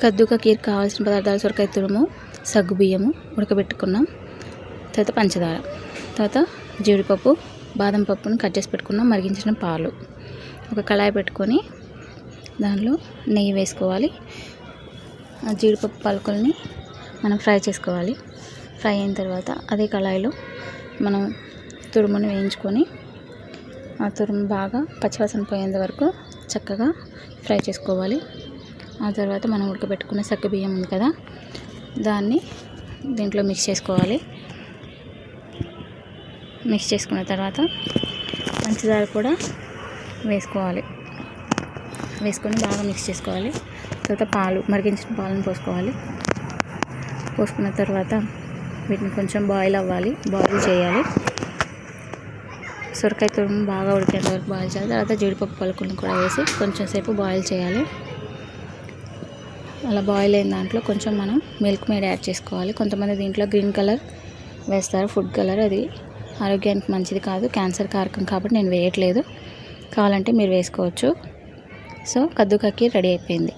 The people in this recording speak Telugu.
కద్దుకా ఖీర్ కావాల్సిన పదార్థాలు: సొరకాయ తురుము, సగ్గుబియ్యము ఉడకబెట్టుకున్నాం, తర్వాత పంచదార, తర్వాత జీడిపప్పు, బాదం పప్పును కట్ చేసి పెట్టుకున్నాం, మరిగించిన పాలు. ఒక కళాయి పెట్టుకొని దానిలో నెయ్యి వేసుకోవాలి. ఆ జీడిపప్పు పలుకుల్ని మనం ఫ్రై చేసుకోవాలి. ఫ్రై అయిన తర్వాత అదే కళాయిలో మనం తురుముని వేయించుకొని ఆ తురుము బాగా పచ్చివాసన పోయేంత వరకు చక్కగా ఫ్రై చేసుకోవాలి. ఆ తర్వాత మనం ఉడకబెట్టుకున్న సగ్గుబియ్యం ఉంది కదా, దాన్ని దీంట్లో మిక్స్ చేసుకోవాలి. మిక్స్ చేసుకున్న తర్వాత పంచదార కూడా వేసుకొని బాగా మిక్స్ చేసుకోవాలి. తర్వాత పాలు, మరిగించిన పాలను పోసుకోవాలి. పోసుకున్న తర్వాత వీటిని కొంచెం బాయిల్ చేయాలి. సొరకాయ తురుము బాగా ఉడికేంత వరకు బాయిల్ చేయాలి. తర్వాత జీడిపప్పు పలుకులను కూడా వేసి కొంచెం సేపు బాయిల్ చేయాలి. అలా బాయిల్ అయిన దాంట్లో కొంచెం మనం మిల్క్ మేడ్ యాడ్ చేసుకోవాలి. కొంతమంది దీంట్లో గ్రీన్ కలర్ వేస్తారు, ఫుడ్ కలర్. అది ఆరోగ్యానికి మంచిది కాదు, క్యాన్సర్ కారకం, కాబట్టి నేను వేయట్లేదు. కావాలంటే మీరు వేసుకోవచ్చు. సో కద్దు కా ఖీర్ రెడీ అయిపోయింది.